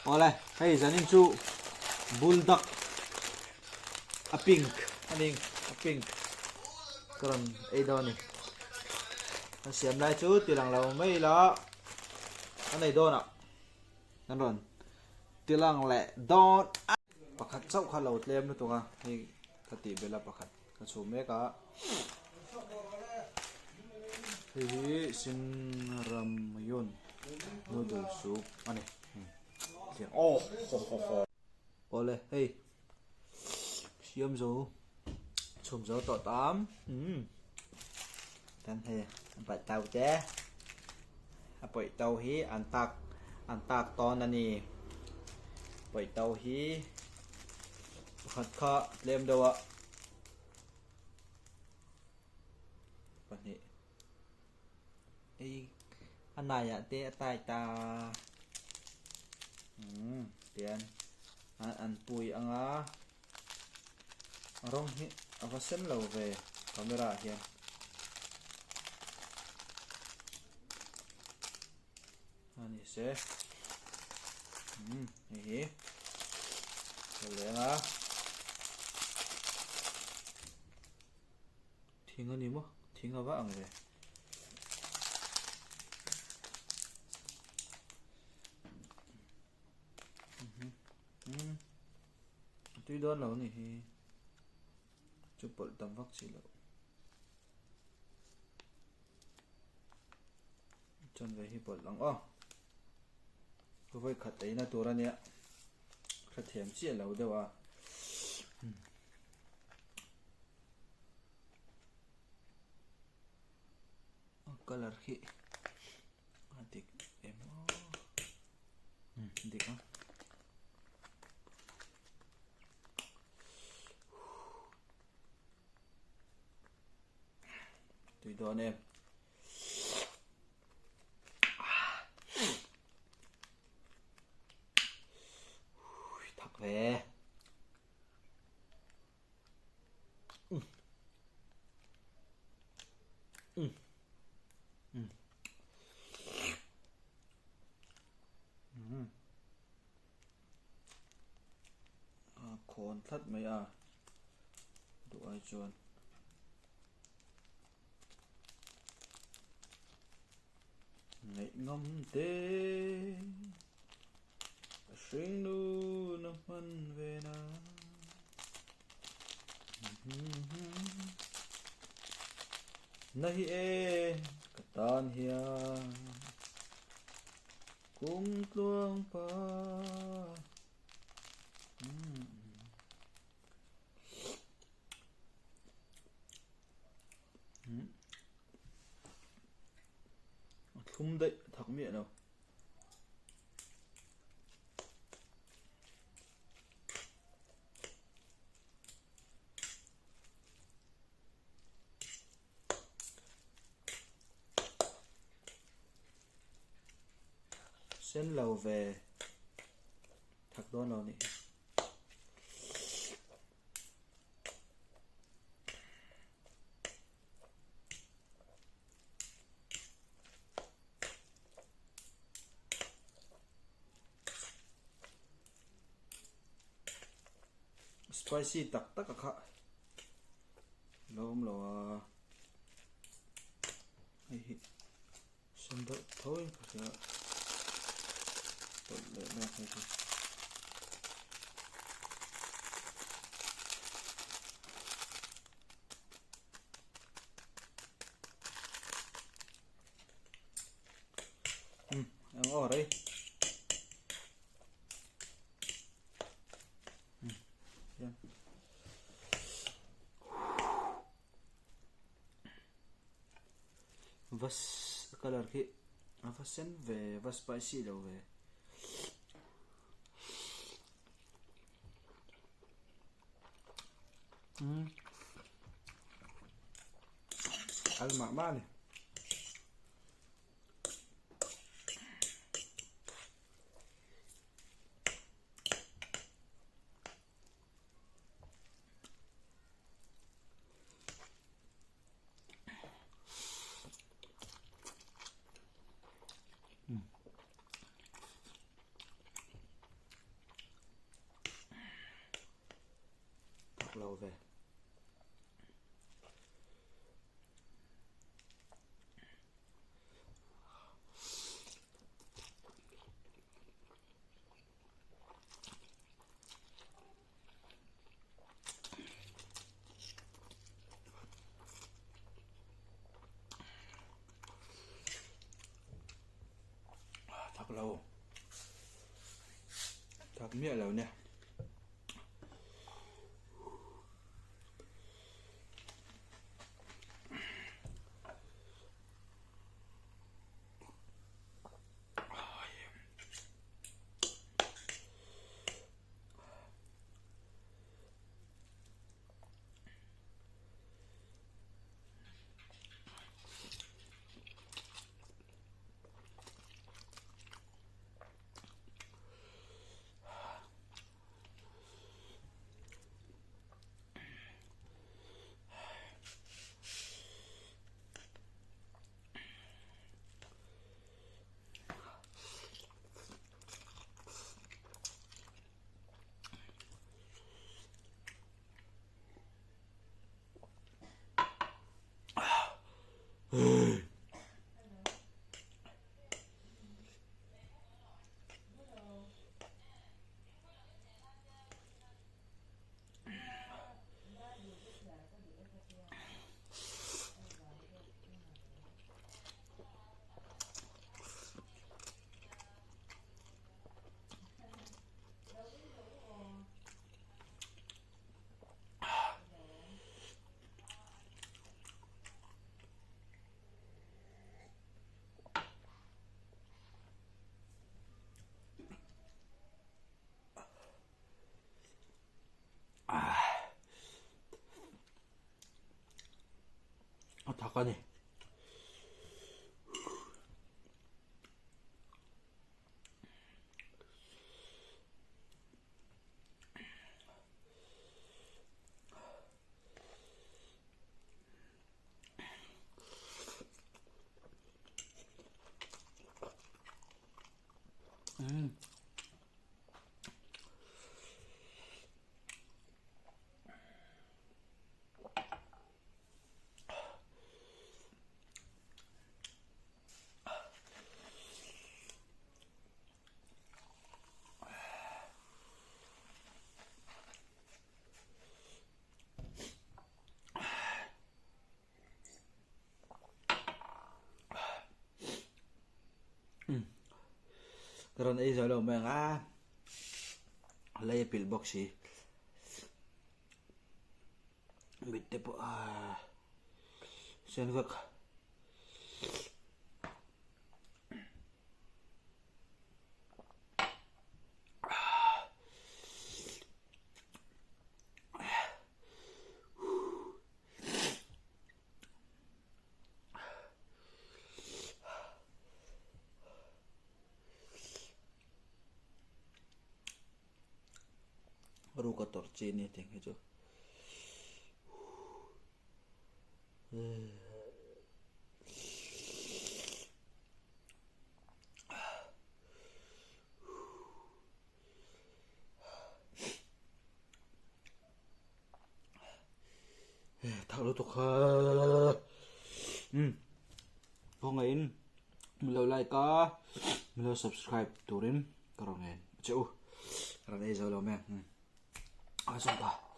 Oleh, hey zanin chu Buldak a pink aning a pink karon ai daw ni siam lai chu tilang lo mai la anei do na nan ron tilang le don pakhat chau kha lo tlem nu tunga hi khati bela pakhat ka chu me ka hi sin ram yun noodle soup ani oh ole hey siam zo chum zo to tam tan he bạch tàu chế bạch tàu hi an tak ton ani bạch tàu hi khát kha lem đâu ạ bạn này ấy anh này ạ té tai ta tiền ăn pui ăn á rong hi ava xem lâu về camera hiện anh sẽ này rồi á thiên anh im á thiên ava ăn về tuy đơn lâu này thì chụp bật tầm vóc chỉ lâu chân về hi bật lắm với khát ấy là tua ra nè khát thèm chỉ lâu đâu à color khi adik em dik á tùy đó anh em thật về khôn thắt mấy à đủ ai chuồn ngày ngâm tê sinh nu năm phân về na nay e tan hiền cung tuông pa không đấy thật miệng đâu sen lầu về thật đó nào nè spicy tắc tắc cả lâu lâu hay xem đợi thôi sẽ tốt lệ mẹ hay thôi em ở đây vas color khi vas sen về vas spicy đâu về ăn mặn ba này thạc lầu về. Thạc lầu, thạc mía lầu nè. 닭가네. Karon ay sa loob mga lay pillbox eh. Bitte po sen kak baru 14 ini ting itu. Thằng lô tục không ngayon milo like ka milo subscribe to rin karong ngayon chau karong ay sa lo men asong ka